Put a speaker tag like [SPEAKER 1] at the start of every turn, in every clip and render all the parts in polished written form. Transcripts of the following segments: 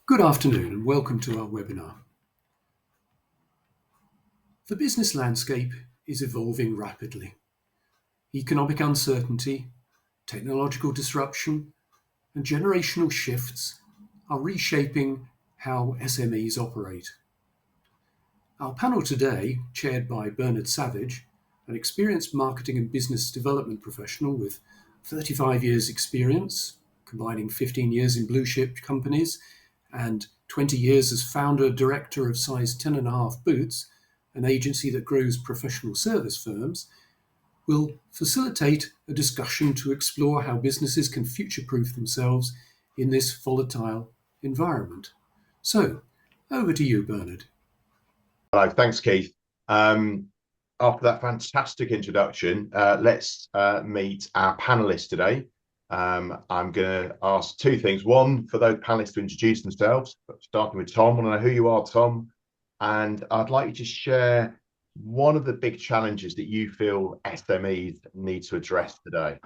[SPEAKER 1] Good afternoon and welcome to our webinar. The business landscape is evolving rapidly. Economic uncertainty, technological disruption, and generational shifts are reshaping how SMEs operate. Our panel today, chaired by Bernard Savage, an experienced marketing and business development professional with 35 years experience, combining 15 years in blue chip companies and 20 years as founder director of Size 10.5 Boots, an agency that grows professional service firms, will facilitate a discussion to explore how businesses can future-proof themselves in this volatile environment. So, over to you, Bernard.
[SPEAKER 2] Hello, thanks, Keith. After that fantastic introduction, let's meet our panelists today. I'm going to ask two things. One, for those panelists to introduce themselves, starting with Tom. I want to know who you are, Tom. And I'd like you to share one of the big challenges that you feel SMEs need to address today.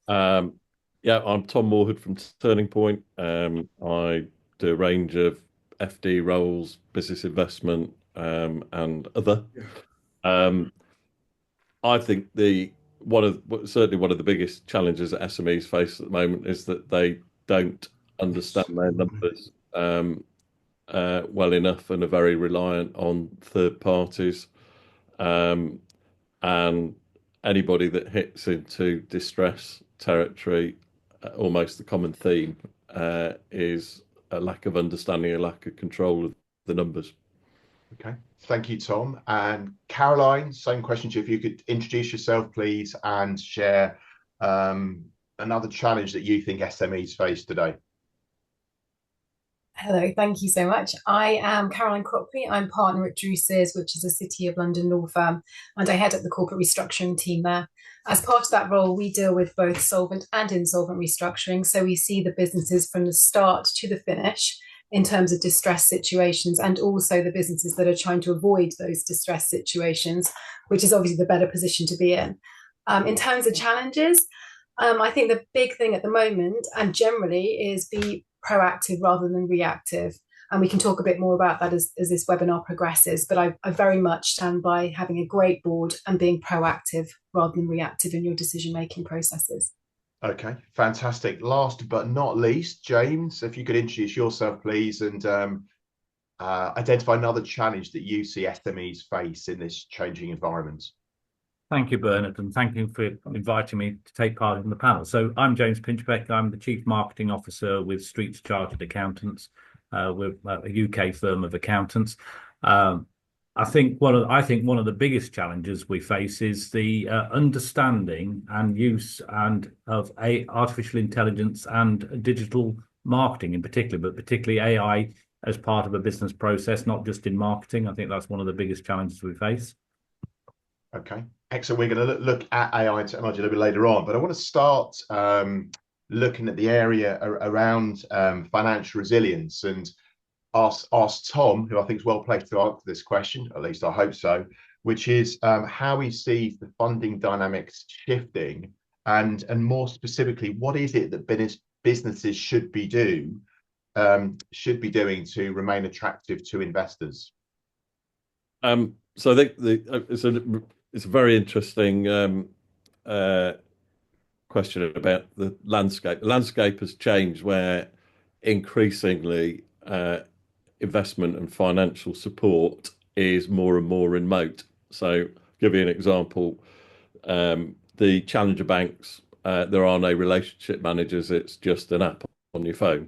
[SPEAKER 3] Yeah, I'm Tom Mawhood from Turning Point. I do a range of FD roles, business investment, and other. I think certainly one of the biggest challenges that SMEs face at the moment is that they don't understand their numbers well enough and are very reliant on third parties. And anybody that hits into distress territory, almost the common theme is a lack of understanding, a lack of control of the numbers.
[SPEAKER 2] Okay, thank you, Tom. And Caroline, same question to you. If you could introduce yourself, please, and share another challenge that you think SMEs face today.
[SPEAKER 4] Hello, thank you so much. I am Caroline Cropley. I'm partner at Druces, which is a City of London law firm, and I head up the corporate restructuring team there. As part of that role, we deal with both solvent and insolvent restructuring. So we see the businesses from the start to the finish in terms of distress situations, and also the businesses that are trying to avoid those distress situations, which is obviously the better position to be in. In terms of challenges, I think the big thing at the moment and generally is be proactive rather than reactive. And we can talk a bit more about that as this webinar progresses. But I very much stand by having a great board and being proactive rather than reactive in your decision-making processes.
[SPEAKER 2] Okay, fantastic. Last but not least, James, if you could introduce yourself, please, and identify another challenge that you see SMEs face in this changing environment.
[SPEAKER 5] Thank you, Bernard, and thank you for inviting me to take part in the panel. So I'm James Pinchbeck. I'm the Chief Marketing Officer with Streets Chartered Accountants. We're a UK firm of accountants. I think one of the biggest challenges we face is the understanding and use of artificial intelligence and digital marketing in particular, but particularly AI as part of a business process, not just in marketing. I think that's one of the biggest challenges we face.
[SPEAKER 2] Okay, excellent. We're going to look at AI and technology a little bit later on, but I want to start looking at the area around financial resilience and ask Tom, who I think is well placed to answer this question, at least I hope so, which is how he sees the funding dynamics shifting, and more specifically, what is it that businesses should be doing to remain attractive to investors?
[SPEAKER 3] So I think it's a very interesting question about the landscape. The landscape has changed where increasingly investment and financial support is more and more remote. So, give you an example, the challenger banks, there are no relationship managers, it's just an app on your phone.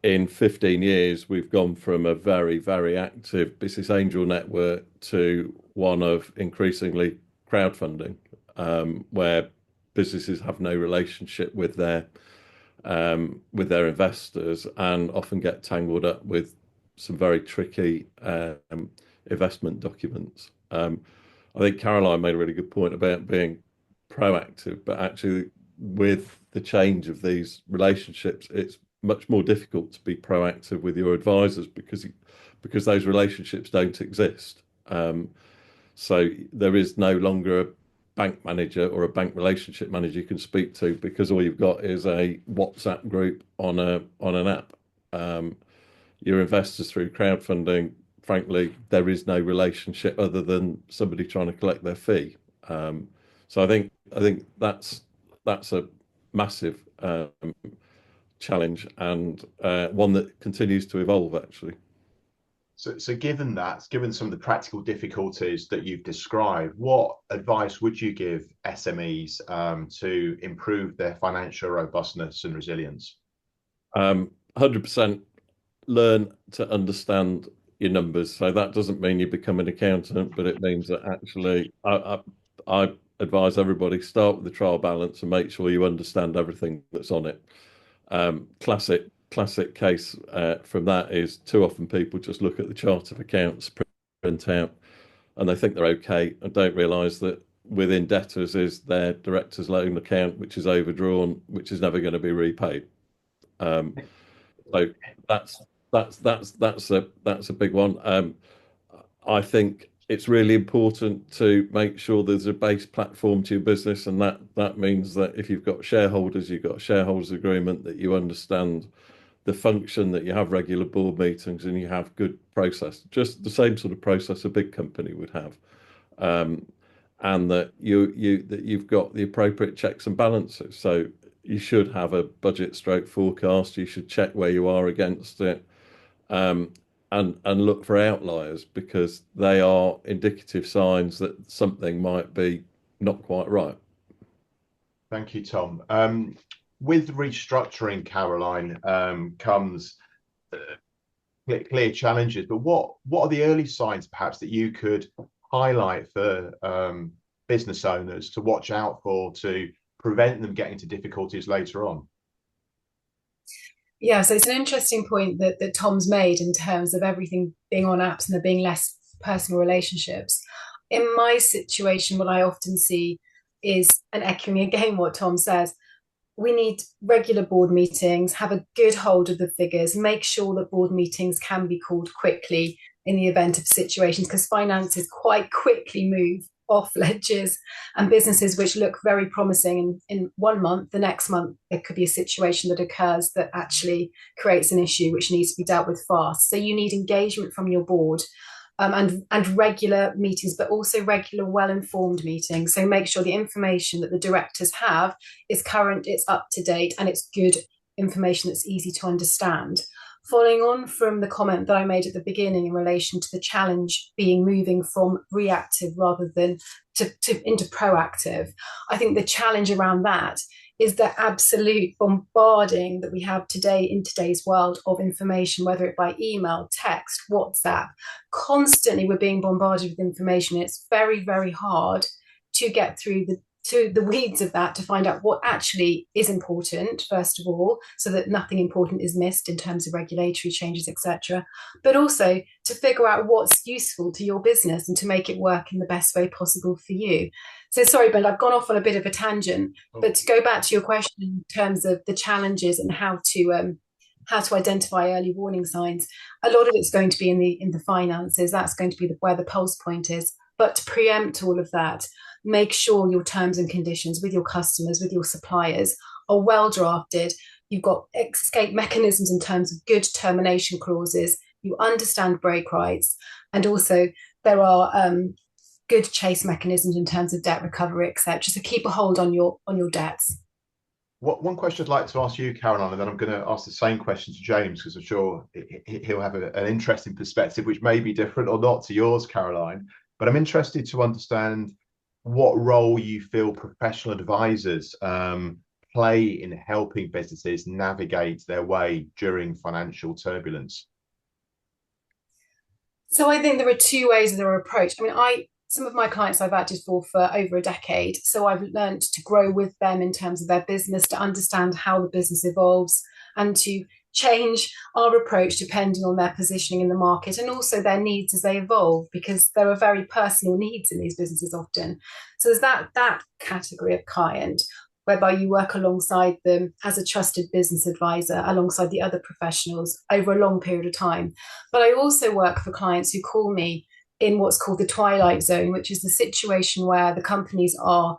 [SPEAKER 3] In 15 years, we've gone from a very, very active business angel network to one of increasingly crowdfunding, where businesses have no relationship with their investors and often get tangled up with some very tricky investment documents. I think Caroline made a really good point about being proactive, but actually with the change of these relationships, it's much more difficult to be proactive with your advisors because those relationships don't exist. So there is no longer bank manager or a bank relationship manager you can speak to, because all you've got is a WhatsApp group on an app. Your investors through crowdfunding, frankly, there is no relationship other than somebody trying to collect their fee. So I think that's a massive challenge, and one that continues to evolve, actually.
[SPEAKER 2] So given some of the practical difficulties that you've described, what advice would you give SMEs to improve their financial robustness and resilience?
[SPEAKER 3] 100% learn to understand your numbers. So that doesn't mean you become an accountant, but it means that actually I advise everybody start with the trial balance and make sure you understand everything that's on it. Classic case from that is too often people just look at the chart of accounts, print out, and they think they're okay and don't realise that within debtors is their director's loan account, which is overdrawn, which is never going to be repaid. So that's a big one. I think it's really important to make sure there's a base platform to your business, and that means that if you've got shareholders, you've got a shareholders agreement, that you understand the function, that you have regular board meetings, and you have good process, just the same sort of process a big company would have, and that you've got the appropriate checks and balances. So you should have a budget stroke forecast. You should check where you are against it, and look for outliers, because they are indicative signs that something might be not quite right.
[SPEAKER 2] Thank you, Tom. With restructuring, Caroline, comes clear challenges. But what are the early signs, perhaps, that you could highlight for business owners to watch out for to prevent them getting into difficulties later on?
[SPEAKER 4] Yeah, so it's an interesting point that Tom's made in terms of everything being on apps and there being less personal relationships. In my situation, what I often see is, and echoing again what Tom says, we need regular board meetings, have a good hold of the figures, make sure that board meetings can be called quickly in the event of situations, because finances quite quickly move off ledgers, and businesses which look very promising in 1 month, the next month there could be a situation that occurs that actually creates an issue which needs to be dealt with fast. So you need engagement from your board, and regular meetings, but also regular well-informed meetings. So make sure the information that the directors have is current, it's up to date, and it's good information that's easy to understand. Following on from the comment that I made at the beginning in relation to the challenge being moving from reactive rather than into proactive, I think the challenge around that is the absolute bombarding that we have today in today's world of information, whether it by email, text, WhatsApp. Constantly we're being bombarded with information. It's very, very hard to get through the weeds of that to find out what actually is important, first of all, so that nothing important is missed in terms of regulatory changes, etc. But also to figure out what's useful to your business and to make it work in the best way possible for you. So sorry, Ben, I've gone off on a bit of a tangent, but to go back to your question in terms of the challenges and how to identify early warning signs, a lot of it's going to be in the finances. That's going to be where the pulse point is. But to preempt all of that, make sure your terms and conditions with your customers, with your suppliers, are well drafted. You've got escape mechanisms in terms of good termination clauses. You understand break rights, and also there are good chase mechanisms in terms of debt recovery, etc. So keep a hold on your debts.
[SPEAKER 2] One question I'd like to ask you, Caroline, and then I'm going to ask the same question to James, because I'm sure he'll have an interesting perspective, which may be different or not to yours, Caroline. But I'm interested to understand what role you feel professional advisors play in helping businesses navigate their way during financial turbulence.
[SPEAKER 4] So I think there are two ways of their approach. I mean, some of my clients I've acted for over a decade, so I've learned to grow with them in terms of their business, to understand how the business evolves, and to change our approach depending on their positioning in the market and also their needs as they evolve, because there are very personal needs in these businesses often. So there's that category of client whereby you work alongside them as a trusted business advisor alongside the other professionals over a long period of time. But I also work for clients who call me in what's called the twilight zone, which is the situation where the companies are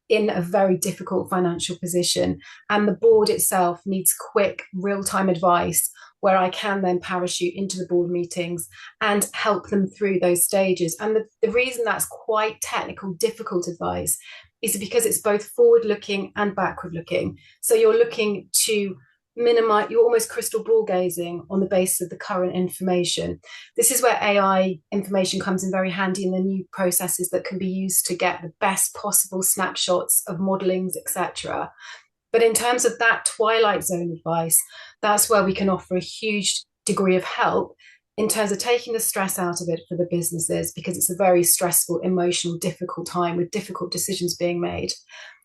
[SPEAKER 4] in a very difficult financial position and the board itself needs quick real-time advice, where I can then parachute into the board meetings and help them through those stages. And the reason that's quite technical, difficult advice is because it's both forward-looking and backward-looking. So you're looking to minimize, you're almost crystal ball gazing on the basis of the current information. This is where AI information comes in very handy in the new processes that can be used to get the best possible snapshots of modelings, etc. But in terms of that twilight zone advice, that's where we can offer a huge degree of help in terms of taking the stress out of it for the businesses, because it's a very stressful, emotional, difficult time with difficult decisions being made.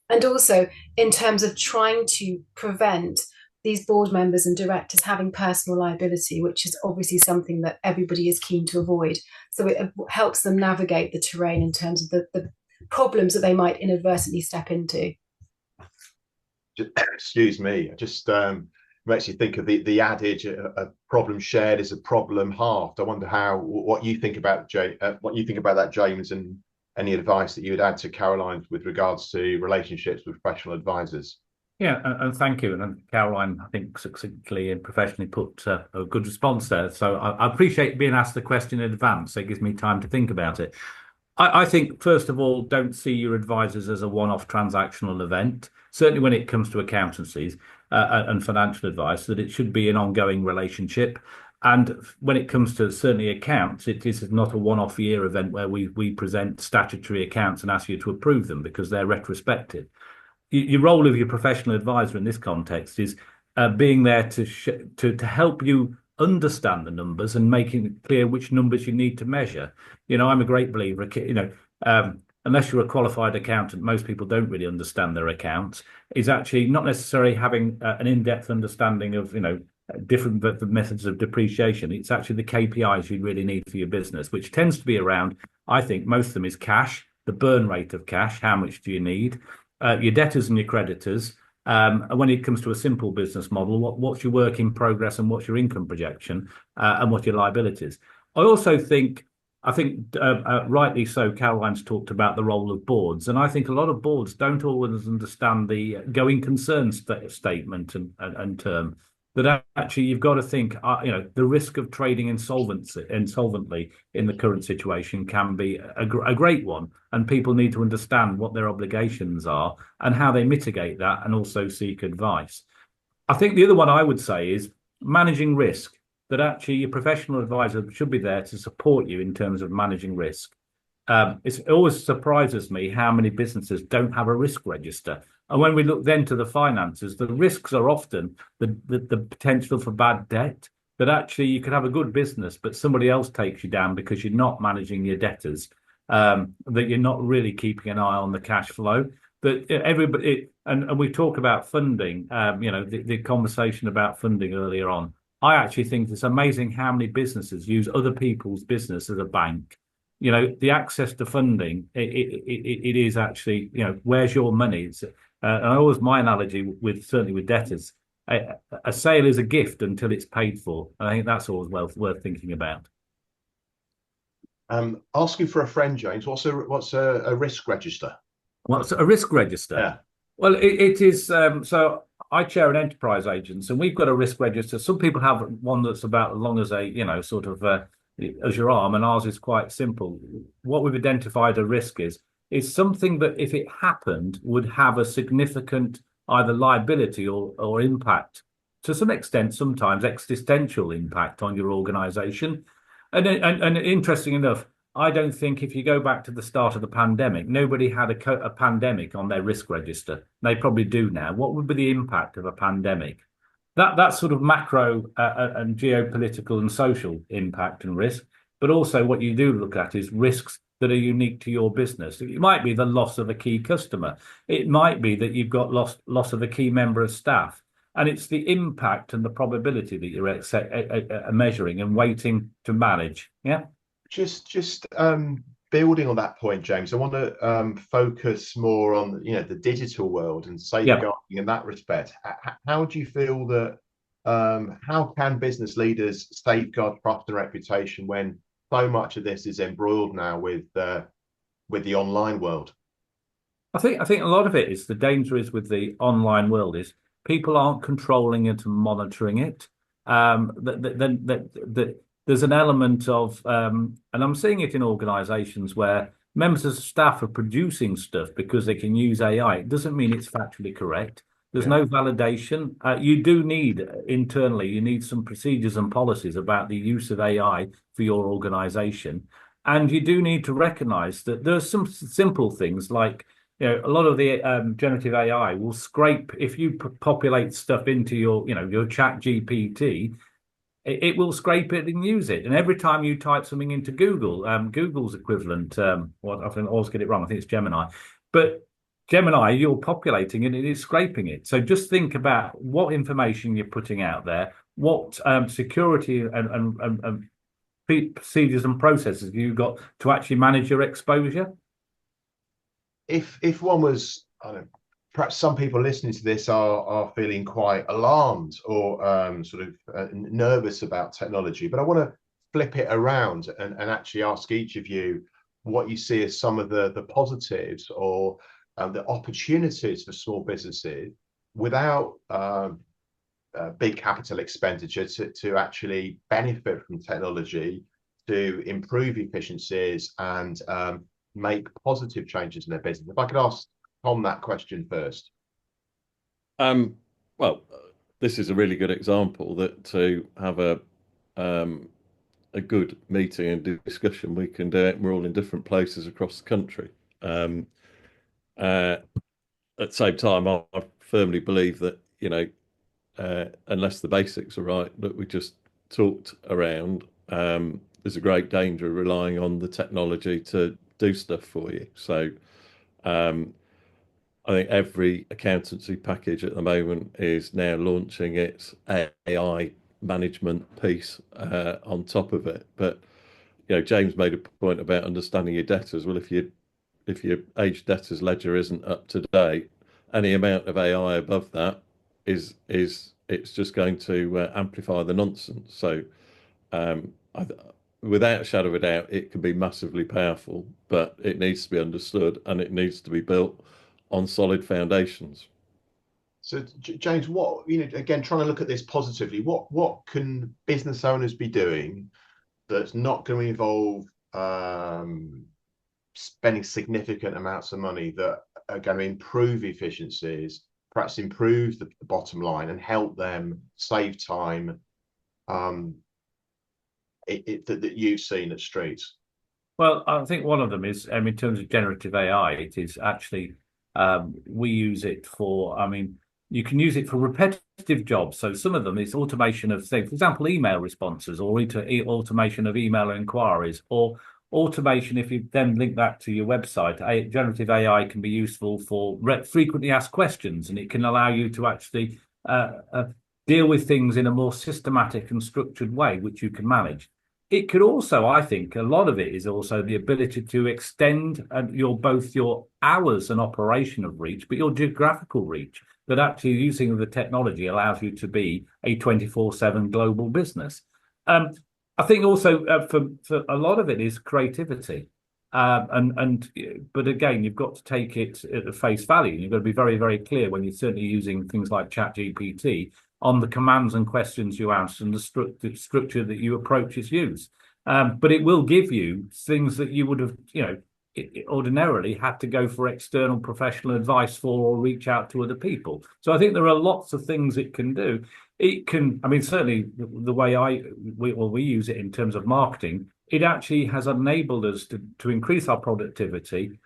[SPEAKER 4] And also in terms of trying to prevent these board members and directors having personal liability, which is obviously something that everybody is keen to avoid. So it helps them navigate the terrain in terms of the problems that they might inadvertently step into.
[SPEAKER 2] Excuse me, just makes you think of the adage, a problem shared is a problem halved. I wonder what you think about that, James, and any advice that you would add to Caroline with regards to relationships with professional advisors.
[SPEAKER 5] Yeah, and thank you. And Caroline, I think, succinctly and professionally put a good response there. So I appreciate being asked the question in advance. It gives me time to think about it. I think, first of all, don't see your advisors as a one-off transactional event. Certainly when it comes to accountancies and financial advice, that it should be an ongoing relationship. And when it comes to certainly accounts, it is not a one-off year event where we present statutory accounts and ask you to approve them because they're retrospective. Your role of your professional advisor in this context is being there to help you understand the numbers and making it clear which numbers you need to measure. I'm a great believer, unless you're a qualified accountant, most people don't really understand their accounts. Is actually not necessarily having an in-depth understanding of, different methods of depreciation. It's actually the KPIs you really need for your business, which tends to be around, I think most of them is cash, the burn rate of cash, how much do you need, your debtors and your creditors. And when it comes to a simple business model, what's your work in progress and what's your income projection and what your liabilities. I think rightly so, Caroline's talked about the role of boards. And I think a lot of boards don't always understand the going concern statement and term. That actually you've got to think, the risk of trading insolvently in the current situation can be a great one. And people need to understand what their obligations are and how they mitigate that and also seek advice. I think the other one I would say is managing risk, that actually your professional advisor should be there to support you in terms of managing risk. It always surprises me how many businesses don't have a risk register. And when we look then to the finances, the risks are often the potential for bad debt, that actually you could have a good business, but somebody else takes you down because you're not managing your debtors, that you're not really keeping an eye on the cash flow. That everybody, and we talk about funding, the conversation about funding earlier on. I actually think it's amazing how many businesses use other people's business as a bank. The access to funding, it is actually, where's your money? And always my analogy certainly with debtors, a sale is a gift until it's paid for. And I think that's always worth thinking about.
[SPEAKER 2] Asking for a friend, James, what's a risk register?
[SPEAKER 5] What's a risk register? Yeah. Well, it is, so I chair an enterprise agents and we've got a risk register. Some people have one that's about as long as as your arm, and ours is quite simple. What we've identified a risk is something that if it happened would have a significant either liability or impact, to some extent, sometimes existential impact on your organization. And interesting enough, I don't think if you go back to the start of the pandemic, nobody had a pandemic on their risk register. They probably do now. What would be the impact of a pandemic? That sort of macro and geopolitical and social impact and risk, but also what you do look at is risks that are unique to your business. It might be the loss of a key customer. It might be that you've got loss of a key member of staff. And it's the impact and the probability that you're measuring and waiting to manage. Yeah.
[SPEAKER 2] Just building on that point, James, I want to focus more on the digital world and safeguarding in that respect. How do you feel that how can business leaders safeguard trust and reputation when so much of this is embroiled now with the online world.
[SPEAKER 5] I think a lot of it is the danger is with the online world is people aren't controlling it and monitoring it. There's an element of, and I'm seeing it in organisations where members of staff are producing stuff because they can use AI. It doesn't mean it's factually correct. There's no validation. You do need internally, you need some procedures and policies about the use of AI for your organisation. And you do need to recognise that there are some simple things like, a lot of the generative AI will scrape, if you populate stuff into your chat GPT, it will scrape it and use it. And every time you type something into Google, Google's equivalent, I always get it wrong, I think it's Gemini, but Gemini, you're populating it, it is scraping it. So just think about what information you're putting out there, what security and procedures and processes you've got to actually manage your exposure.
[SPEAKER 2] If one was, I don't know, perhaps some people listening to this are feeling quite alarmed or nervous about technology, but I want to flip it around and actually ask each of you what you see as some of the positives or the opportunities for small businesses without big capital expenditure to actually benefit from technology, to improve efficiencies and make positive changes in their business. If I could ask Tom that question first.
[SPEAKER 3] Well, this is a really good example that to have a good meeting and discussion, we can do it. We're all in different places across the country. At the same time, I firmly believe that, unless the basics are right, that we just talked around, there's a great danger of relying on the technology to do stuff for you. So I think every accountancy package at the moment is now launching its AI management piece on top of it. But James made a point about understanding your debtors. Well, if your aged debtors ledger isn't up to date, any amount of AI above that it's just going to amplify the nonsense. So without a shadow of a doubt, it can be massively powerful, but it needs to be understood and it needs to be built on solid foundations.
[SPEAKER 2] So, James, what, again, trying to look at this positively, what can business owners be doing that's not going to involve spending significant amounts of money, that are going to improve efficiencies, perhaps improve the bottom line and help them save time, that you've seen at Streets?
[SPEAKER 5] Well, I think one of them is, in terms of generative AI, it is actually, we use it for, you can use it for repetitive jobs. So some of them is automation of things, for example, email responses, or automation of email inquiries, or automation, if you then link that to your website. Generative AI can be useful for frequently asked questions, and it can allow you to actually deal with things in a more systematic and structured way, which you can manage. It could also, I think, a lot of it is also the ability to extend both your hours and operation of reach, but your geographical reach, that actually using the technology allows you to be a 24/7 global business. I think also for a lot of it is creativity. But again, you've got to take it at the face value. You've got to be very, very clear when you're certainly using things like ChatGPT on the commands and questions you ask and the structure that you approach its use. But it will give you things that you would have, ordinarily had to go for external professional advice for, or reach out to other people. So I think there are lots of things it can do. It can, certainly the way we use it in terms of marketing, it actually has enabled us to increase our productivity,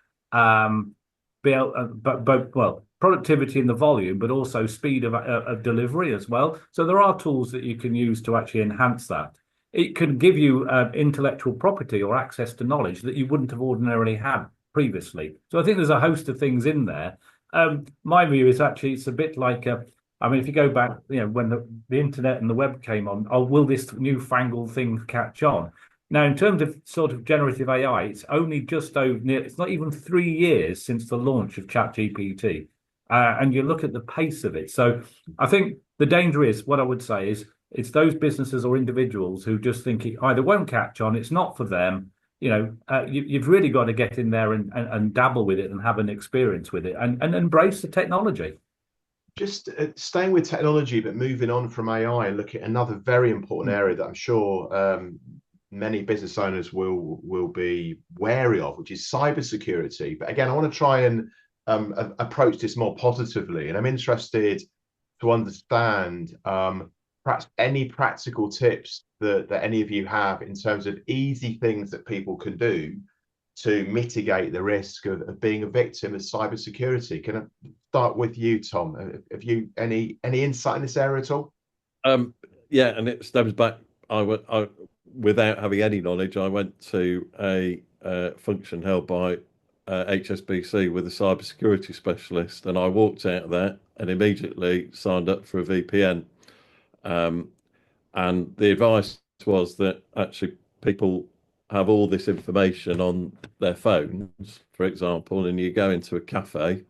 [SPEAKER 5] productivity in the volume, but also speed of delivery as well. So there are tools that you can use to actually enhance that. It can give you intellectual property or access to knowledge that you wouldn't have ordinarily had previously. So I think there's a host of things in there. My view is actually it's a bit like, if you go back, when the internet and the web came on, will this newfangled thing catch on? Now, in terms of sort of generative AI, it's only just it's not even 3 years since the launch of ChatGPT. And you look at the pace of it. So I think the danger is, what I would say is, It's those businesses or individuals who just think it either won't catch on, it's not for them. You've really got to get in there and dabble with it and have an experience with it and embrace the technology.
[SPEAKER 2] Just staying with technology, but moving on from AI and look at another very important area that I'm sure many business owners will be wary of, which is cybersecurity. But again, I want to try and approach this more positively, and I'm interested to understand perhaps any practical tips that any of you have in terms of easy things that people can do to mitigate the risk of being a victim of cybersecurity. Can I start with you, Tom? Have you any insight in this area at all?
[SPEAKER 3] Yeah, and it stems back. I without having any knowledge, I went to a function held by HSBC with a cybersecurity specialist, and I walked out of that and immediately signed up for a VPN. And the advice was that actually people have all this information on their phones, for example, and you go into a cafe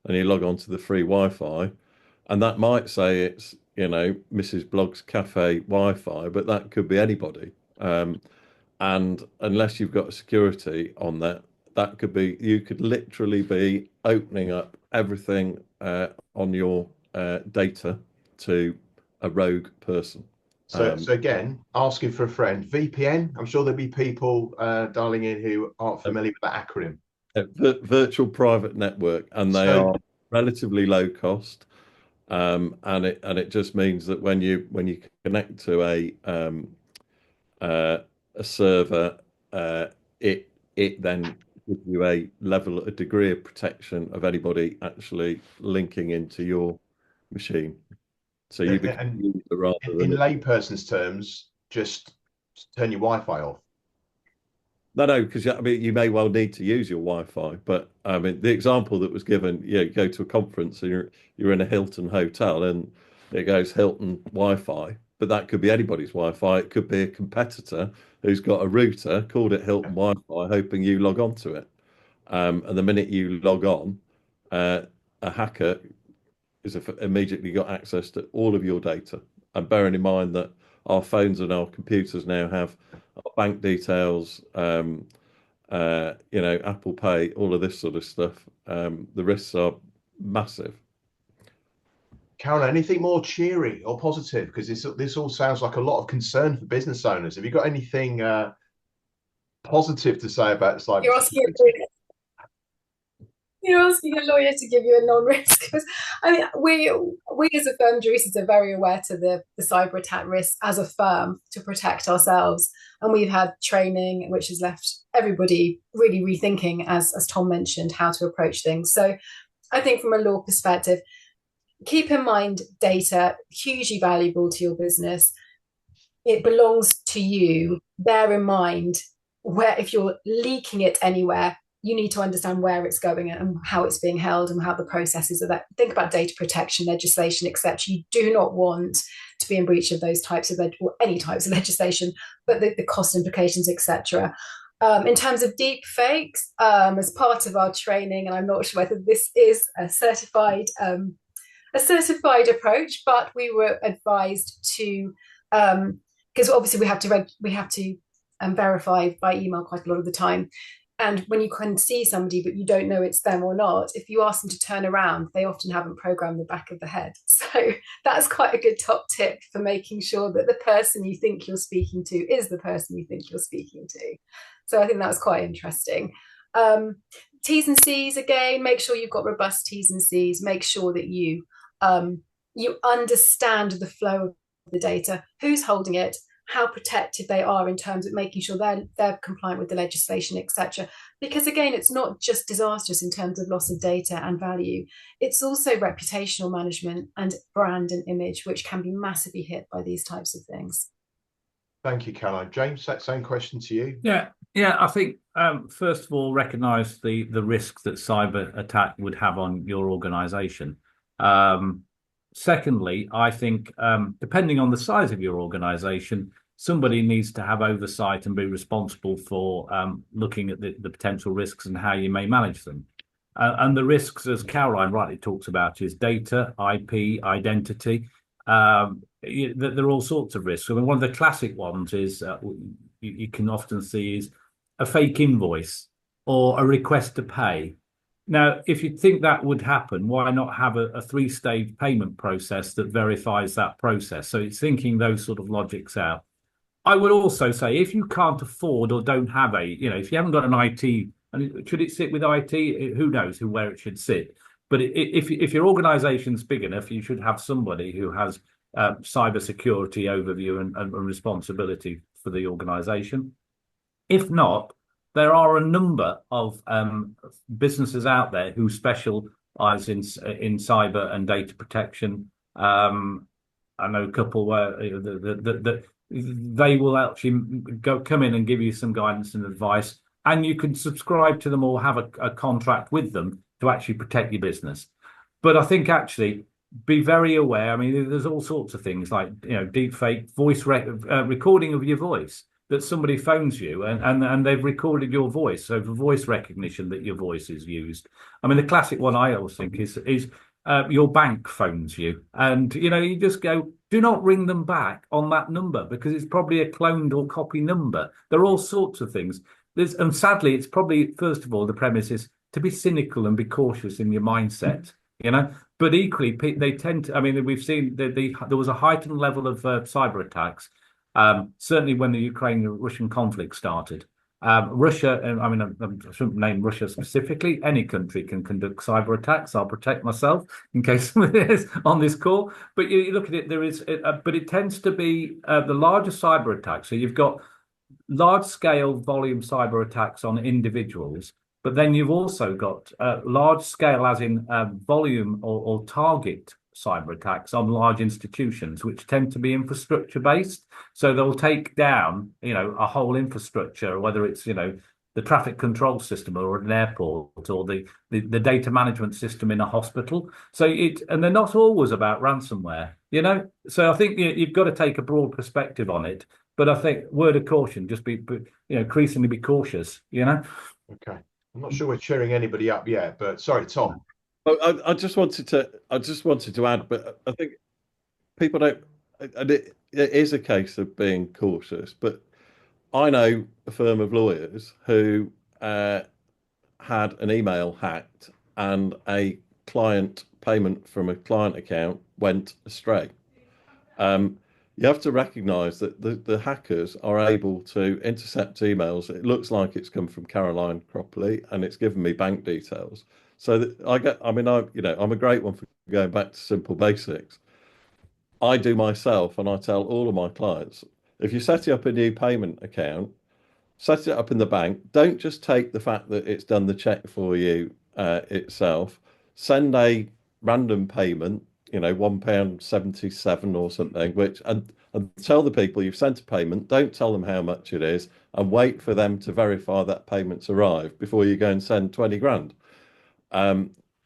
[SPEAKER 3] and you log on to the free Wi-Fi, and that might say it's, Mrs. Blogg's cafe Wi-Fi, but that could be anybody. And unless you've got security on that, that could be, you could literally be opening up everything on your data to a rogue person.
[SPEAKER 2] So again, asking for a friend, VPN. I'm sure there'll be people dialing in who aren't familiar with that acronym.
[SPEAKER 3] Virtual private network, and they are relatively low cost, and it just means that when you connect to a server, it then gives you a degree of protection of anybody actually linking into your machine. So you become
[SPEAKER 2] in layperson's terms, just turn your Wi-Fi off.
[SPEAKER 3] No, because you may well need to use your Wi-Fi, but I mean the example that was given, you go to a conference and you're in a Hilton hotel and it goes Hilton Wi-Fi, but that could be anybody's Wi-Fi. It could be a competitor who's got a router, called it Hilton Wi-Fi, hoping you log on to it. And the minute you log on, a hacker is immediately got access to all of your data. And bearing in mind that our phones and our computers now have our bank details, Apple Pay, all of this sort of stuff, the risks are massive.
[SPEAKER 2] Caroline, anything more cheery or positive? Because this all sounds like a lot of concern for business owners. Have you got anything positive to say about cybersecurity?
[SPEAKER 4] You're asking a lawyer to give you a non-risk. I mean, we as a firm, Druces, are very aware to the cyber attack risk as a firm to protect ourselves. And we've had training which has left everybody really rethinking, as Tom mentioned, how to approach things. So I think from a law perspective, keep in mind data, hugely valuable to your business. It belongs to you. Bear in mind where, if you're leaking it anywhere, you need to understand where it's going and how it's being held and how the processes of that. Think about data protection legislation, etc. You do not want to be in breach of those types of or any types of legislation, but the cost implications, etc. In terms of deep fakes, as part of our training, and I'm not sure whether this is a certified approach, but we were advised to, because obviously we have to verify by email quite a lot of the time. And when you can see somebody, but you don't know it's them or not, if you ask them to turn around, they often haven't programmed the back of the head. So that's quite a good top tip for making sure that the person you think you're speaking to is the person you think you're speaking to. So I think that was quite interesting. T's and C's, again, make sure you've got robust T's and C's. Make sure that you understand the flow of the data, who's holding it, how protected they are in terms of making sure they're compliant with the legislation, etc. Because again, it's not just disastrous in terms of loss of data and value. It's also reputational management and brand and image, which can be massively hit by these types of things.
[SPEAKER 2] Thank you, Caroline. James, that same question to you.
[SPEAKER 5] Yeah. I think first of all, recognise the risk that cyber attack would have on your organisation. Secondly, I think depending on the size of your organisation, somebody needs to have oversight and be responsible for looking at the potential risks and how you may manage them. And the risks, as Caroline rightly talks about, is data, IP, identity. there are all sorts of risks. I mean, one of the classic ones is you can often see is a fake invoice or a request to pay. Now, if you think that would happen, why not have a three-stage payment process that verifies that process? So it's thinking those sort of logics out. I would also say if you can't afford or don't have if you haven't got an IT, and should it sit with IT? Who knows where it should sit? But if your organisation's big enough, you should have somebody who has cyber security overview and responsibility for the organisation. If not, there are a number of businesses out there who specialise in cyber and data protection. I know a couple where they will actually come in and give you some guidance and advice, and you can subscribe to them or have a contract with them to actually protect your business. But I think actually be very aware. I mean, there's all sorts of things like deep fake voice recording of your voice, that somebody phones you and they've recorded your voice, so for voice recognition that your voice is used. I mean, the classic one I always think is your bank phones you, and you just go, do not ring them back on that number because it's probably a cloned or copy number. There are all sorts of things. And sadly, it's probably, first of all, the premise is to be cynical and be cautious in your mindset, But equally, they tend to. I mean, we've seen there was a heightened level of cyber attacks. Certainly when the Ukraine-Russian conflict started. Russia, I mean, I shouldn't name Russia specifically. Any country can conduct cyber attacks. I'll protect myself in case somebody is on this call. But you look at it, but it tends to be the larger cyber attacks. So you've got large-scale volume cyber attacks on individuals, but then you've also got large-scale, as in volume or target cyber attacks on large institutions, which tend to be infrastructure based. So they'll take down, a whole infrastructure, whether it's, the traffic control system or an airport or the data management system in a hospital. So and they're not always about ransomware, So I think you've got to take a broad perspective on it. But I think word of caution, just be, increasingly be cautious,
[SPEAKER 2] Okay. I'm not sure we're cheering anybody up yet, but sorry, Tom.
[SPEAKER 3] I just wanted to add, but I think people don't, and it is a case of being cautious. But I know a firm of lawyers who had an email hacked and a client payment from a client account went astray. You have to recognise that the hackers are able to intercept emails. It looks like it's come from Caroline Cropley, and it's given me bank details. So that I'm a great one for going back to simple basics. I do myself, and I tell all of my clients, if you're setting up a new payment account, set it up in the bank. Don't just take the fact that it's done the check for you itself. Send a random payment, £1.77 or something, and tell the people you've sent a payment. Don't tell them how much it is, and wait for them to verify that payment's arrived before you go and send 20 grand.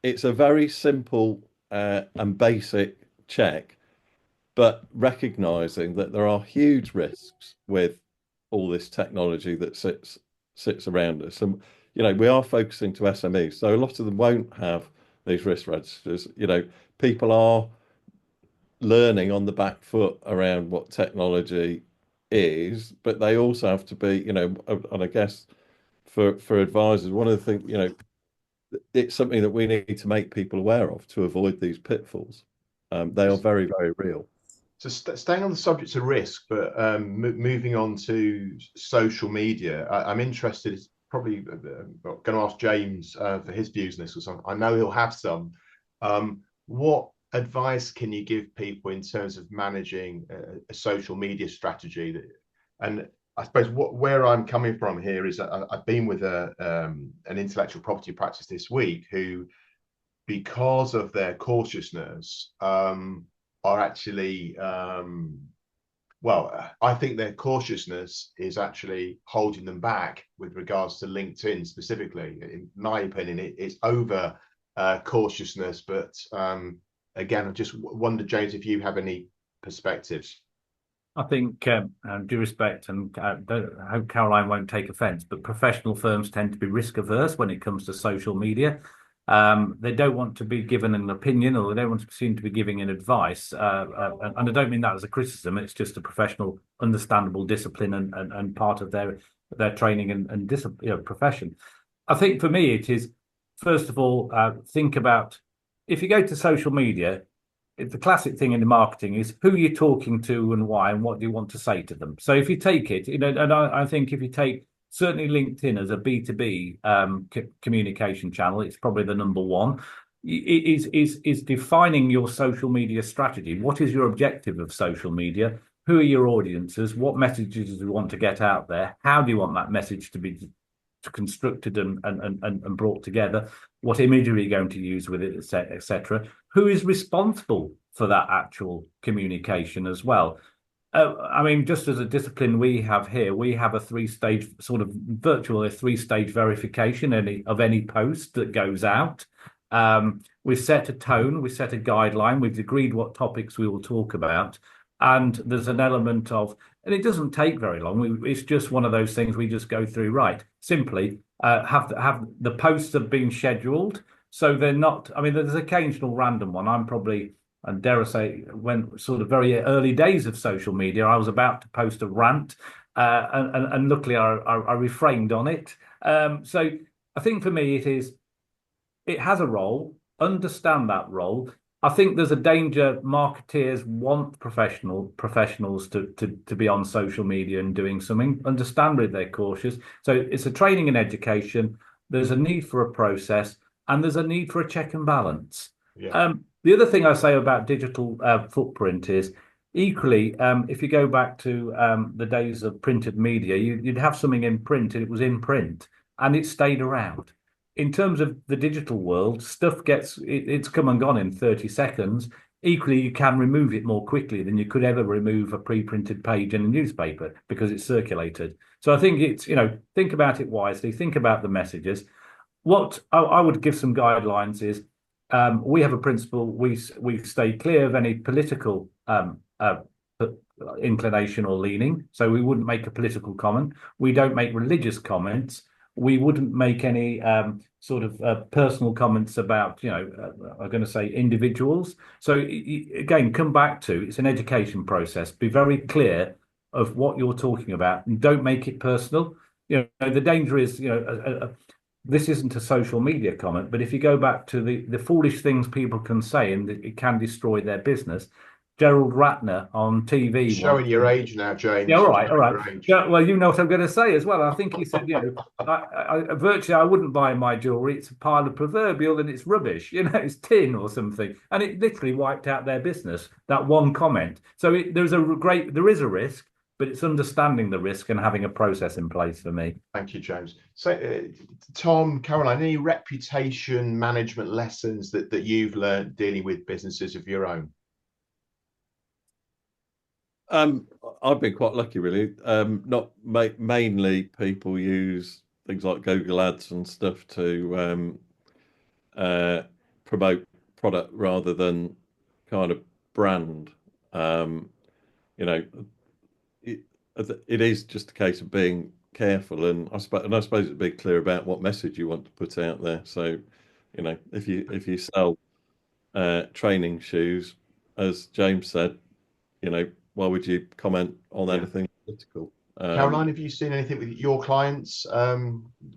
[SPEAKER 3] It's a very simple and basic check, but recognizing that there are huge risks with all this technology that sits around us. And, we are focusing to SMEs, so a lot of them won't have these risk registers. People are learning on the back foot around what technology is, but they also have to be, and I guess for advisors, one of the things, it's something that we need to make people aware of to avoid these pitfalls. They are very, very real.
[SPEAKER 2] So staying on the subject of risk, but moving on to social media, I'm interested. It's probably going to ask James for his views on this or something. I know he'll have some. What advice can you give people in terms of managing a social media strategy? And I suppose where I'm coming from here is I've been with an intellectual property practice this week who, because of their cautiousness, are actually, I think their cautiousness is actually holding them back with regards to LinkedIn specifically. In my opinion, it's over cautiousness. But again, I just wonder, James, if you have any perspectives.
[SPEAKER 5] I think, due respect, and I hope Caroline won't take offence, but professional firms tend to be risk averse when it comes to social media. They don't want to be given an opinion, or they don't want to seem to be giving an advice. And I don't mean that as a criticism. It's just a professional, understandable discipline and part of their training and profession. I think for me, it is, first of all, think about, if you go to social media, the classic thing in the marketing is who you're talking to and why, and what do you want to say to them. So if you take it, and I think if you take certainly LinkedIn as a B2B communication channel, it's probably the number one. Is defining your social media strategy. What is your objective of social media? Who are your audiences? What messages do you want to get out there? How do you want that message to be constructed and brought together? What imagery are you going to use with it, etc.? Who is responsible for that actual communication as well? I mean, just as a discipline we have here, we have a three-stage sort of virtual three-stage verification of any post that goes out. We set a tone, we set a guideline, we've agreed what topics we will talk about, and there's an element of, and it doesn't take very long. It's just one of those things we just go through. Right, simply have the posts have been scheduled, so they're not. I mean, there's an occasional random one. I'm probably, and dare I say, when sort of very early days of social media, I was about to post a rant, and luckily I refrained on it. So I think for me it has a role. Understand that role. I think there's a danger. Marketeers want professionals to be on social media and doing something. Understandably, they're cautious. So it's a training and education. There's a need for a process, and there's a need for a check and balance.
[SPEAKER 2] Yeah.
[SPEAKER 5] The other thing I say about digital footprint is, equally, if you go back to the days of printed media, you'd have something in print, and it was in print, and it stayed around. In terms of the digital world, stuff it's come and gone in 30 seconds. Equally, you can remove it more quickly than you could ever remove a pre-printed page in a newspaper because it's circulated. So I think it's, think about it wisely, think about the messages. What I would give some guidelines is, we have a principle, we stay clear of any political inclination or leaning. So we wouldn't make a political comment. We don't make religious comments. We wouldn't make any sort of personal comments about, I'm going to say individuals. So again, come back to, it's an education process. Be very clear of what you're talking about and don't make it personal. The danger is, this isn't a social media comment, but if you go back to the foolish things people can say and it can destroy their business. Gerald Ratner on TV.
[SPEAKER 2] Showing your age now, James.
[SPEAKER 5] Yeah, all right. Yeah, well, you know what I'm going to say as well. I think he said, virtually, I wouldn't buy my jewelry. It's a pile of proverbial and it's rubbish. It's tin or something. And it literally wiped out their business, that one comment. So there is a risk, but it's understanding the risk and having a process in place for me.
[SPEAKER 2] Thank you, James. So, Tom, Caroline, any reputation management lessons that you've learned dealing with businesses of your own?
[SPEAKER 3] I've been quite lucky, really. Not mainly people use things like Google Ads and stuff to promote product rather than kind of brand. It is just a case of being careful, and I suppose it'd be clear about what message you want to put out there. So, if you sell training shoes, as James said, why would you comment on anything political?
[SPEAKER 2] Caroline, have you seen anything with your clients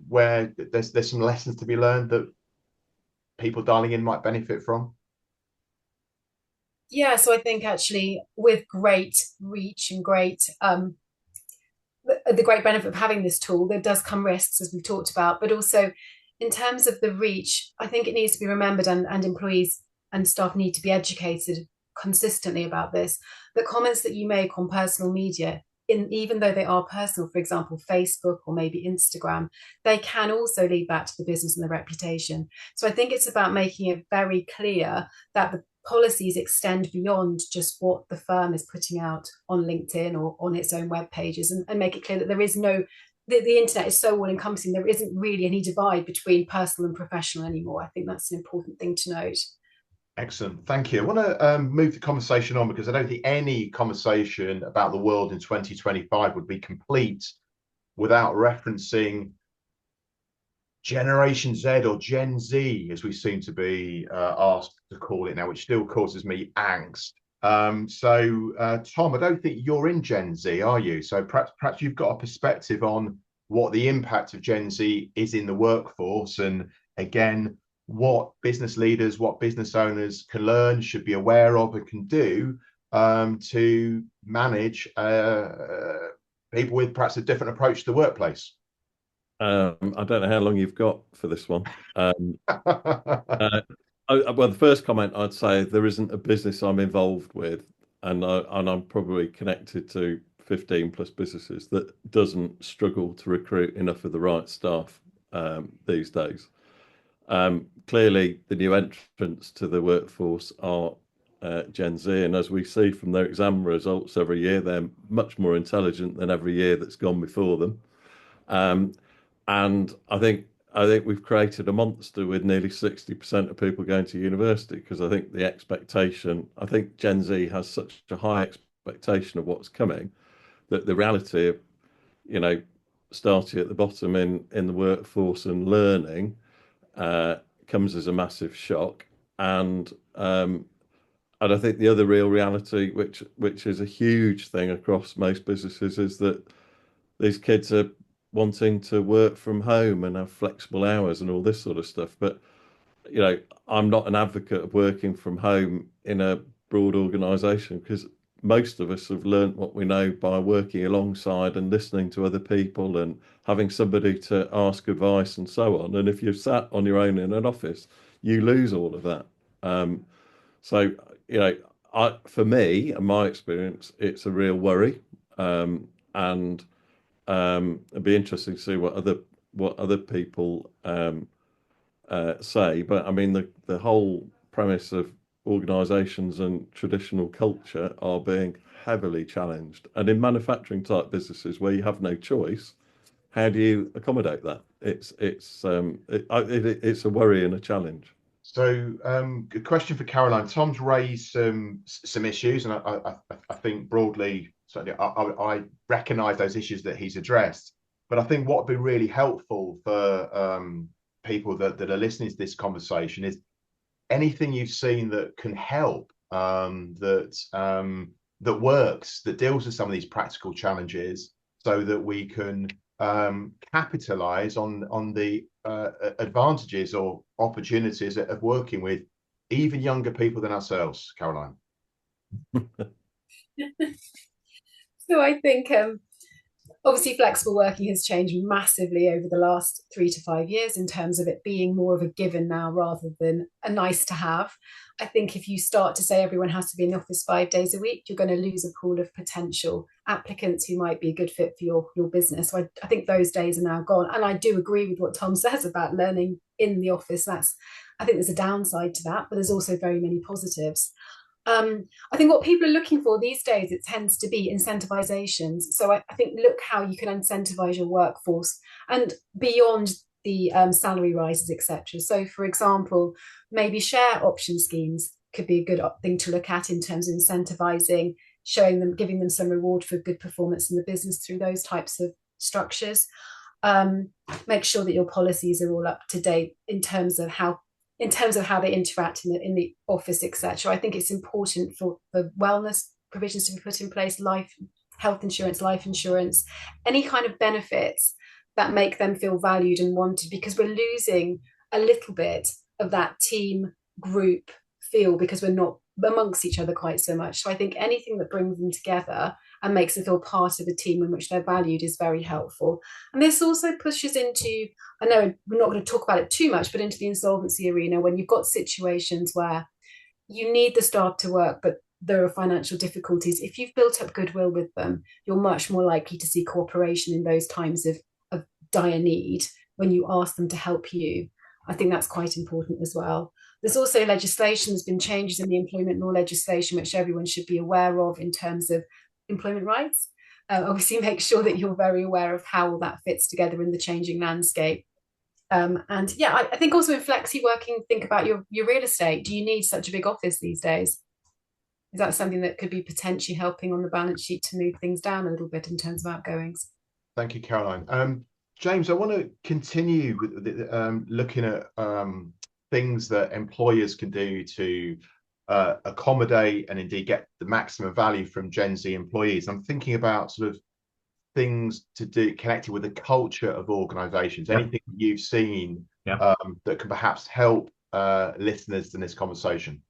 [SPEAKER 2] where there's some lessons to be learned that people dialing in might benefit from?
[SPEAKER 4] Yeah, so I think actually with great reach and great the great benefit of having this tool, there does come risks, as we've talked about, but also in terms of the reach, I think it needs to be remembered, and employees and staff need to be educated consistently about this, that comments that you make on personal media, even though they are personal, for example, Facebook or maybe Instagram, they can also lead back to the business and the reputation. So I think it's about making it very clear that the policies extend beyond just what the firm is putting out on LinkedIn or on its own web pages, and make it clear that there is no, the internet is so all encompassing, there isn't really any divide between personal and professional anymore. I think that's an important thing to note.
[SPEAKER 2] Excellent, thank you. I want to move the conversation on, because I don't think any conversation about the world in 2025 would be complete without referencing Generation Z or Gen Z, as we seem to be asked to call it now, which still causes me angst. Tom, I don't think you're in Gen Z, are you? So perhaps you've got a perspective on what the impact of Gen Z is in the workforce, and again, what business leaders, what business owners can learn, should be aware of, and can do to manage people with perhaps a different approach to the workplace.
[SPEAKER 3] I don't know how long you've got for this one. Well, the first comment I'd say, there isn't a business I'm involved with, and I'm probably connected to 15 plus businesses that doesn't struggle to recruit enough of the right staff these days. Clearly, the new entrants to the workforce are Gen Z, and as we see from their exam results every year, they're much more intelligent than every year that's gone before them. And I think we've created a monster with nearly 60% of people going to university, because I think I think Gen Z has such a high expectation of what's coming, that the reality of, starting at the bottom in the workforce and learning comes as a massive shock. And I think the other real reality, which is a huge thing across most businesses, is that these kids are wanting to work from home and have flexible hours and all this sort of stuff. But, I'm not an advocate of working from home in a broad organisation, because most of us have learnt what we know by working alongside and listening to other people and having somebody to ask advice and so on. And if you're sat on your own in an office, you lose all of that. For me and my experience, it's a real worry. And it'd be interesting to see what other people say. But I mean, the whole premise of organisations and traditional culture are being heavily challenged. And in manufacturing type businesses where you have no choice, how do you accommodate that? It's a worry and a challenge.
[SPEAKER 2] So, good question for Caroline. Tom's raised some issues, and I think broadly, certainly, I recognise those issues that he's addressed. But I think what would be really helpful for people that are listening to this conversation is anything you've seen that can help, that works, that deals with some of these practical challenges, so that we can capitalise on the advantages or opportunities of working with even younger people than ourselves, Caroline.
[SPEAKER 4] So I think obviously flexible working has changed massively over the last 3 to 5 years in terms of it being more of a given now rather than a nice to have. I think if you start to say everyone has to be in the office 5 days a week, you're going to lose a pool of potential applicants who might be a good fit for your business. So I think those days are now gone. And I do agree with what Tom says about learning in the office. I think there's a downside to that, but there's also very many positives. I think what people are looking for these days, it tends to be incentivizations. So I think look how you can incentivize your workforce and beyond the salary rises, etc. So, for example, maybe share option schemes could be a good thing to look at in terms of incentivizing, showing them, giving them some reward for good performance in the business through those types of structures. Make sure that your policies are all up to date in terms of how they interact in the office, etc. I think it's important for wellness provisions to be put in place, health insurance, life insurance, any kind of benefits that make them feel valued and wanted, because we're losing a little bit of that team group feel because we're not amongst each other quite so much. So I think anything that brings them together and makes them feel part of a team in which they're valued is very helpful. And this also pushes into, I know we're not going to talk about it too much, but into the insolvency arena, when you've got situations where you need the staff to work, but there are financial difficulties. If you've built up goodwill with them, you're much more likely to see cooperation in those times of dire need when you ask them to help you. I think that's quite important as well. There's also legislation, there's been changes in the employment law legislation, which everyone should be aware of in terms of employment rights. Obviously, make sure that you're very aware of how all that fits together in the changing landscape. I think also in flexi working, think about your real estate. Do you need such a big office these days? Is that something that could be potentially helping on the balance sheet to move things down a little bit in terms of outgoings?
[SPEAKER 2] Thank you, Caroline. James, I want to continue with looking at things that employers can do to accommodate and indeed get the maximum value from Gen Z employees. I'm thinking about sort of things to do connected with the culture of organizations.
[SPEAKER 5] Yep.
[SPEAKER 2] Anything you've seen
[SPEAKER 5] Yep.
[SPEAKER 2] that can perhaps help listeners in this conversation?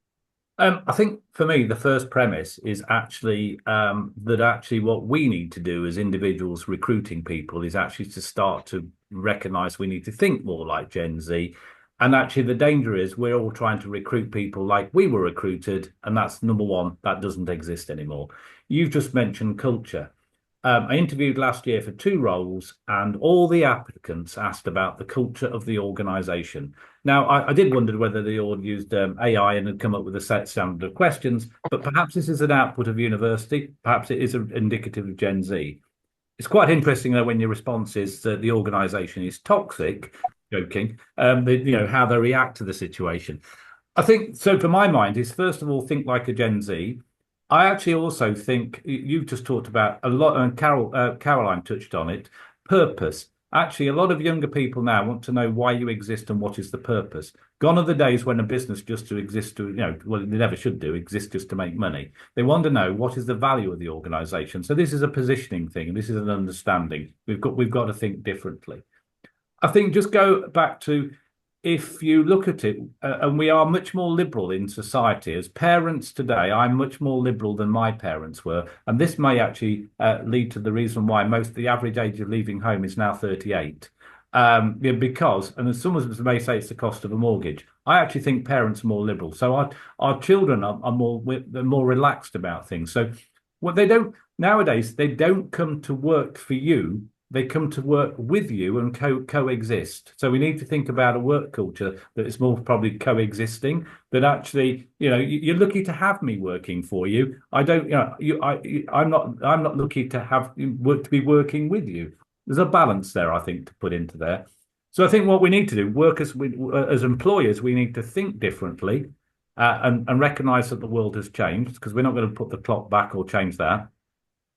[SPEAKER 5] I think for me, the first premise is actually that what we need to do as individuals recruiting people is actually to start to recognize we need to think more like Gen Z. And actually, the danger is we're all trying to recruit people like we were recruited. And that's number one, that doesn't exist anymore. You've just mentioned culture. I interviewed last year for 2 roles, and all the applicants asked about the culture of the organisation. Now, I did wonder whether they all used AI and had come up with a set standard of questions, but perhaps this is an output of university. Perhaps it is indicative of Gen Z. It's quite interesting, though, when your response is that the organisation is toxic, joking, how they react to the situation. I think, so for my mind, is first of all, think like a Gen Z. I actually also think you've just talked about a lot, and Caroline touched on it, purpose. Actually, a lot of younger people now want to know why you exist and what is the purpose. Gone are the days when a business just to exist to, well, they never should do, exist just to make money. They want to know what is the value of the organisation. So this is a positioning thing, and this is an understanding. We've got to think differently. I think just go back to, if you look at it, and we are much more liberal in society. As parents today, I'm much more liberal than my parents were. And this may actually lead to the reason why the average age of leaving home is now 38. Because, and as someone may say it's the cost of a mortgage, I actually think parents are more liberal. So our children are more relaxed about things. So what they don't, nowadays, they don't come to work for you. They come to work with you and coexist. So we need to think about a work culture that is more probably coexisting. That actually, you're lucky to have me working for you. I don't, I'm not lucky to be working with you. There's a balance there, I think, to put into there. So I think what we need to do, as employers, we need to think differently and recognise that the world has changed, because we're not going to put the clock back or change that.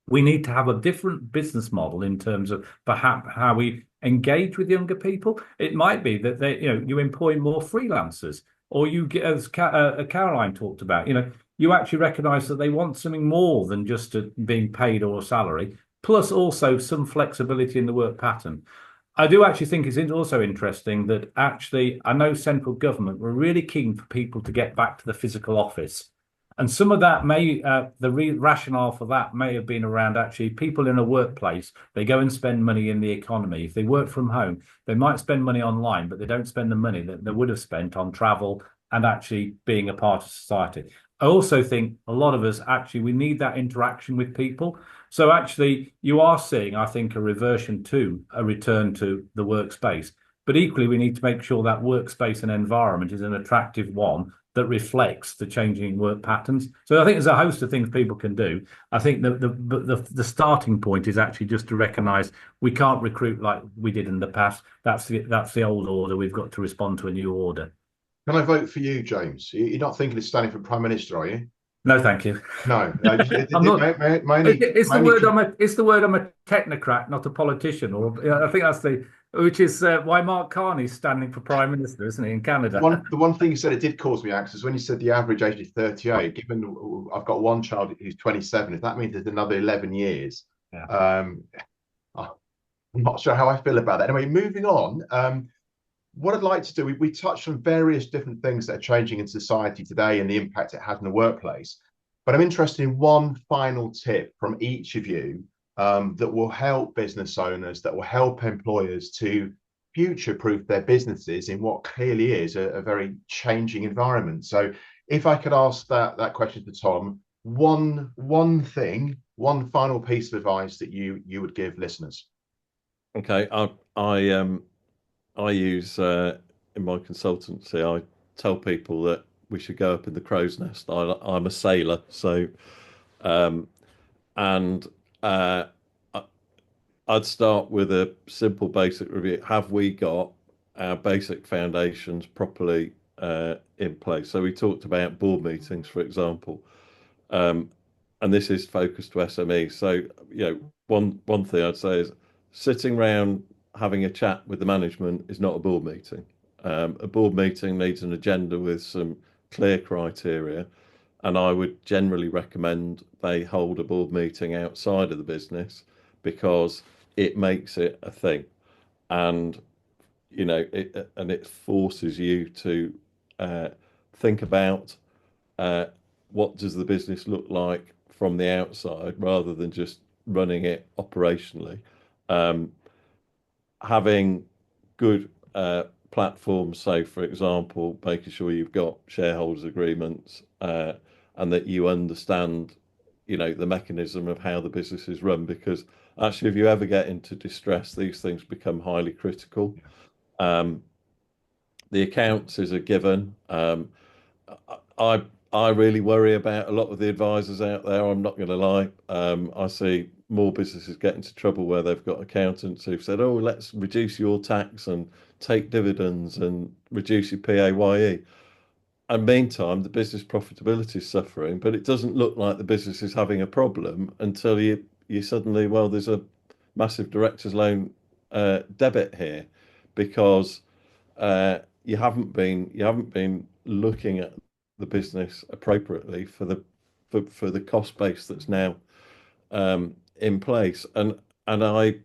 [SPEAKER 5] We need to have a different business model in terms of perhaps how we engage with younger people. It might be that you employ more freelancers, or you get, as Caroline talked about, you actually recognise that they want something more than just being paid or a salary, plus also some flexibility in the work pattern. I do actually think it's also interesting that actually I know central government were really keen for people to get back to the physical office. And some of that rationale for that may have been around actually people in a workplace, they go and spend money in the economy. If they work from home, they might spend money online, but they don't spend the money that they would have spent on travel and actually being a part of society. I also think a lot of us we need that interaction with people. So actually you are seeing, I think, a return to the workspace. But equally, we need to make sure that workspace and environment is an attractive one that reflects the changing work patterns. So I think there's a host of things people can do. I think the starting point is actually just to recognise we can't recruit like we did in the past. That's the old order. We've got to respond to a new order.
[SPEAKER 2] Can I vote for you, James? You're not thinking of standing for Prime Minister, are you?
[SPEAKER 5] No, thank you.
[SPEAKER 2] No,
[SPEAKER 5] I'm not. It's the word I'm a technocrat, not a politician. Or I think that's which is why Mark Carney's standing for Prime Minister, isn't he, in Canada?
[SPEAKER 2] The one thing you said, it did cause me angst, is when you said the average age is 38. Given I've got one child who's 27, if that means there's another 11 years,
[SPEAKER 5] yeah.
[SPEAKER 2] I'm not sure how I feel about that. Anyway, moving on. What I'd like to do, we touched on various different things that are changing in society today and the impact it has in the workplace. But I'm interested in one final tip from each of you that will help business owners, that will help employers to future-proof their businesses in what clearly is a very changing environment. So if I could ask that question to Tom, one final piece of advice that you would give listeners.
[SPEAKER 3] Okay, I use in my consultancy, I tell people that we should go up in the crow's nest. I'm a sailor, so I'd start with a simple basic review. Have we got our basic foundations properly in place? So we talked about board meetings, for example, and this is focused to SMEs. So one thing I'd say is sitting around having a chat with the management is not a board meeting. A board meeting needs an agenda with some clear criteria, and I would generally recommend they hold a board meeting outside of the business because it makes it a thing, and it forces you to think about what does the business look like from the outside rather than just running it operationally. Having good platforms, so for example, making sure you've got shareholders agreements and that you understand, the mechanism of how the business is run, because actually, if you ever get into distress, these things become highly critical. The accounts is a given. I really worry about a lot of the advisors out there. I'm not going to lie. I see more businesses get into trouble where they've got accountants who've said, "Oh, let's reduce your tax and take dividends and reduce your PAYE." And meantime, the business profitability is suffering, but it doesn't look like the business is having a problem until you suddenly, well, there's a massive director's loan debit here because you haven't been looking at the business appropriately for the cost base that's now in place. And I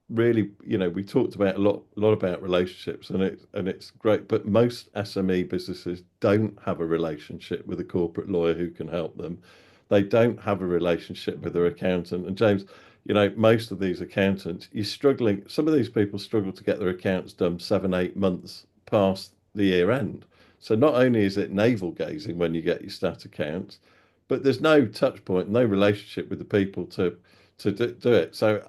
[SPEAKER 3] really, we talked about a lot about relationships, and it's great, but most SME businesses don't have a relationship with a corporate lawyer who can help them. They don't have a relationship with their accountant. And James, most of these accountants, you're struggling. Some of these people struggle to get their accounts done 7-8 months past the year end. So not only is it navel gazing when you get your stat accounts, but there's no touch point, no relationship with the people to do it. So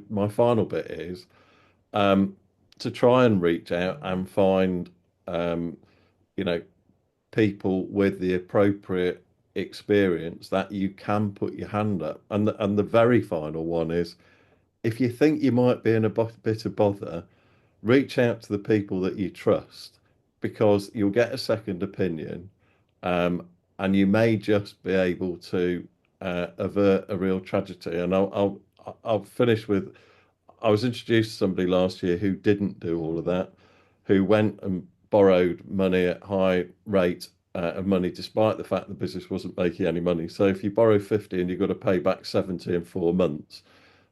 [SPEAKER 3] my final bit is to try and reach out and find people with the appropriate experience that you can put your hand up. And the very final one is, if you think you might be in a bit of bother, reach out to the people that you trust, because you'll get a second opinion, and you may just be able to avert a real tragedy. And I'll finish with, I was introduced to somebody last year who didn't do all of that, who went and borrowed money at high rate of money, despite the fact the business wasn't making any money. So if you borrow 50 and you've got to pay back 70 in 4 months,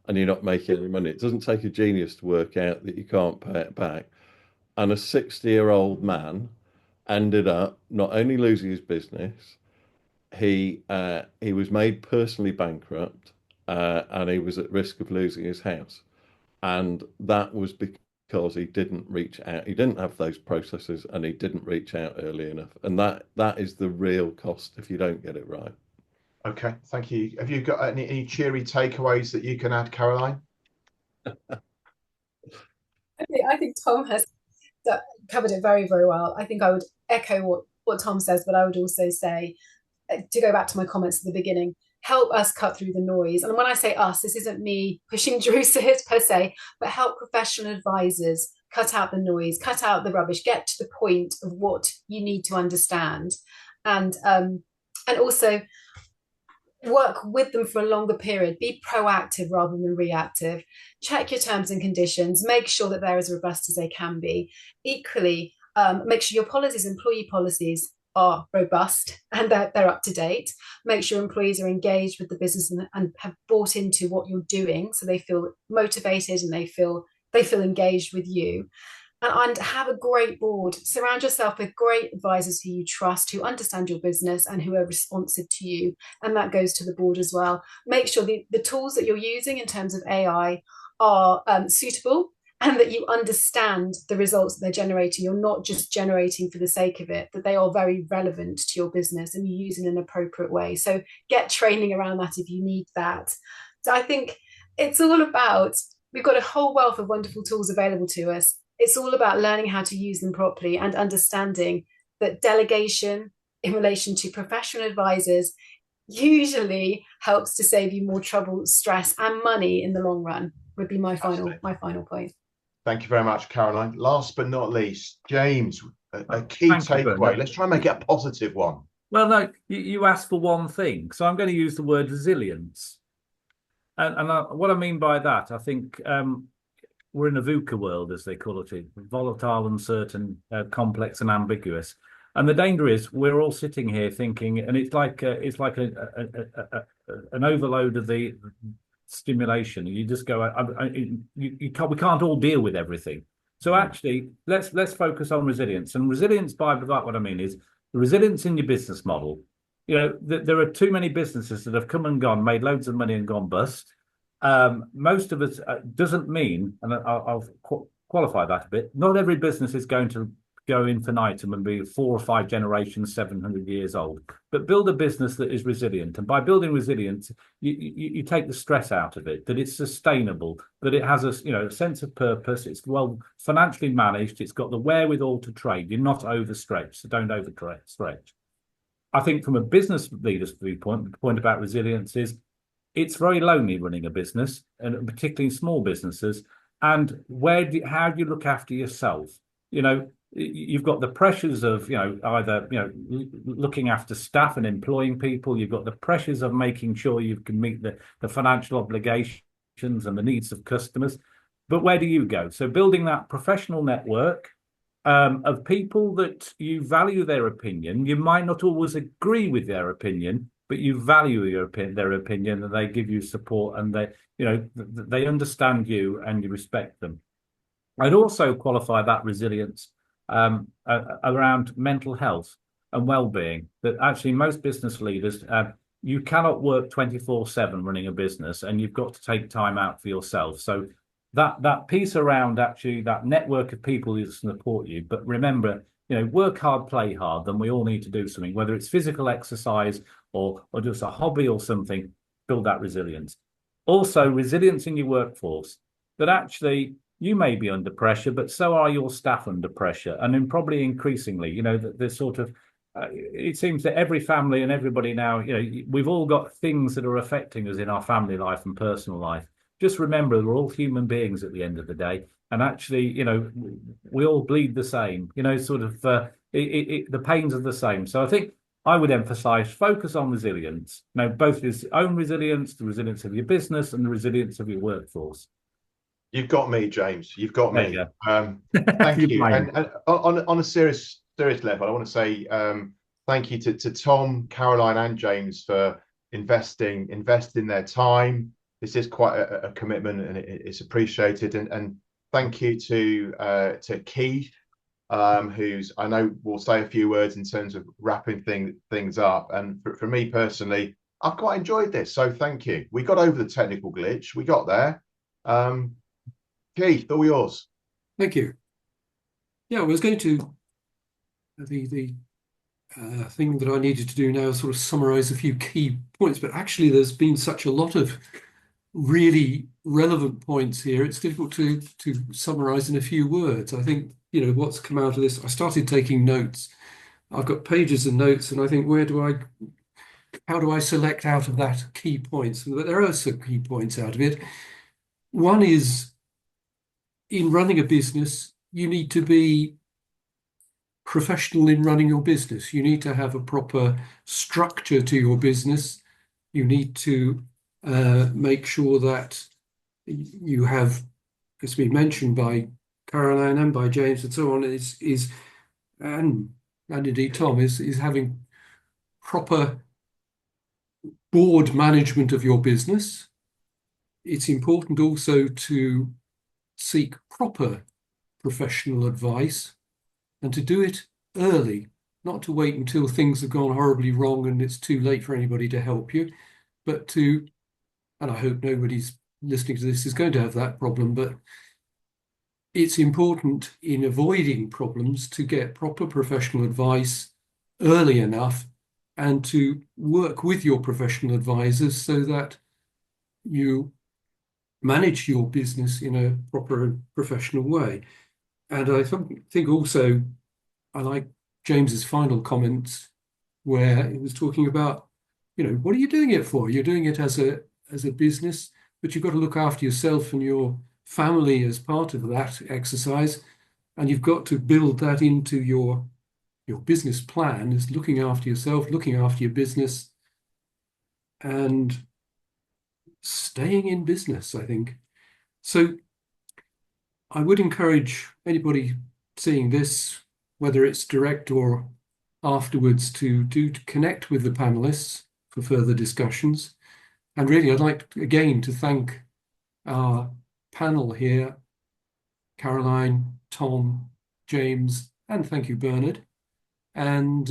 [SPEAKER 3] and you're not making any money, it doesn't take a genius to work out that you can't pay it back. And a 60-year-old man ended up not only losing his business, he was made personally bankrupt, and he was at risk of losing his house. And that was because he didn't reach out. He didn't have those processes, and he didn't reach out early enough. And that is the real cost if you don't get it right.
[SPEAKER 2] Okay, thank you. Have you got any cheery takeaways that you can add, Caroline?
[SPEAKER 4] I think Tom has covered it very, very well. I think I would echo what Tom says, but I would also say, to go back to my comments at the beginning, help us cut through the noise. And when I say us, this isn't me pushing Druces per se, but help professional advisors cut out the noise, cut out the rubbish, get to the point of what you need to understand, and also work with them for a longer period. Be proactive rather than reactive. Check your terms and conditions. Make sure that they're as robust as they can be. Equally, make sure your policies, employee policies, are robust and they're up to date. Make sure employees are engaged with the business and have bought into what you're doing, so they feel motivated and they feel engaged with you. And have a great board. Surround yourself with great advisors who you trust, who understand your business and who are responsive to you. And that goes to the board as well. Make sure the tools that you're using in terms of AI are suitable, and that you understand the results that they're generating. You're not just generating for the sake of it, that they are very relevant to your business and you use in an appropriate way. So get training around that if you need that. So I think it's all about, we've got a whole wealth of wonderful tools available to us. It's all about learning how to use them properly and understanding that delegation in relation to professional advisors usually helps to save you more trouble, stress, and money in the long run, would be my final point.
[SPEAKER 2] Thank you very much, Caroline. Last but not least, James, a key takeaway. Let's try and make it a positive one.
[SPEAKER 5] Well, no, you asked for one thing, so I'm going to use the word resilience. And what I mean by that, I think we're in a VUCA world, as they call it, volatile, uncertain, complex, and ambiguous. And the danger is we're all sitting here thinking, and it's like an overload of the stimulation. You just go, we can't all deal with everything. So actually, let's focus on resilience. And resilience, by that, what I mean is the resilience in your business model. You know, there are too many businesses that have come and gone, made loads of money and gone bust. Most of us doesn't mean, and I'll qualify that a bit. Not every business is going to go infinitum and be 4 or 5 generations, 700 years old. But build a business that is resilient, and by building resilience, you take the stress out of it. That it's sustainable, that it has a sense of purpose. It's well financially managed. It's got the wherewithal to trade. You're not overstretched, so don't overstretch. I think from a business leader's viewpoint, the point about resilience is it's very lonely running a business, and particularly small businesses. And how do you look after yourself? You know, you've got the pressures of, either, looking after staff and employing people. You've got the pressures of making sure you can meet the financial obligations and the needs of customers. But where do you go? So building that professional network of people that you value their opinion. You might not always agree with their opinion, but you value their opinion, and they give you support, and they understand you and you respect them. I'd also qualify that resilience around mental health and well-being. That actually most business leaders, you cannot work 24/7 running a business, and you've got to take time out for yourself. So that piece around actually that network of people who support you. But remember, work hard, play hard. Then we all need to do something, whether it's physical exercise or just a hobby or something. Build that resilience. Also, resilience in your workforce. That actually you may be under pressure, but so are your staff under pressure, and then probably increasingly. There's sort of it seems that every family and everybody now, we've all got things that are affecting us in our family life and personal life. Just remember, we're all human beings at the end of the day, and actually, we all bleed the same. The pains are the same. So I think I would emphasise focus on resilience. Both his own resilience, the resilience of your business, and the resilience of your workforce.
[SPEAKER 2] You've got me, James. You've got me.
[SPEAKER 5] You
[SPEAKER 2] Thank you. And on a serious level, I want to say thank you to Tom, Caroline, and James for investing their time. This is quite a commitment, and it's appreciated. And thank you to Keith, who's, I know, will say a few words in terms of wrapping things up. And for me personally, I've quite enjoyed this. So thank you. We got over the technical glitch. We got there. Keith, all yours.
[SPEAKER 1] Thank you. Yeah, I was going to the thing that I needed to do now is sort of summarize a few key points, but actually there's been such a lot of really relevant points here. It's difficult to summarize in a few words. I think, what's come out of this, I started taking notes. I've got pages of notes, and I think, how do I select out of that key points? But there are some key points out of it. One is, in running a business, you need to be professional in running your business. You need to have a proper structure to your business. You need to make sure that you have, as been mentioned by Caroline and by James and so on, and indeed Tom, is having proper board management of your business. It's important also to seek proper professional advice, and to do it early, not to wait until things have gone horribly wrong and it's too late for anybody to help you, but and I hope nobody's listening to this is going to have that problem, but it's important in avoiding problems to get proper professional advice early enough, and to work with your professional advisors so that you manage your business in a proper and professional way. And I think also, I like James's final comments where he was talking about, what are you doing it for? You're doing it as a business, but you've got to look after yourself and your family as part of that exercise. And you've got to build that into your business plan, is looking after yourself, looking after your business, and staying in business, I think. So I would encourage anybody seeing this, whether it's direct or afterwards, to connect with the panelists for further discussions. And really, I'd like again to thank our panel here, Caroline, Tom, James, and thank you, Bernard. And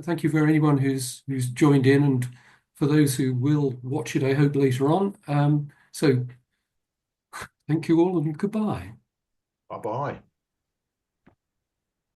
[SPEAKER 1] thank you for anyone who's joined in, and for those who will watch it, I hope later on. So thank you all, and goodbye.
[SPEAKER 2] Bye-bye.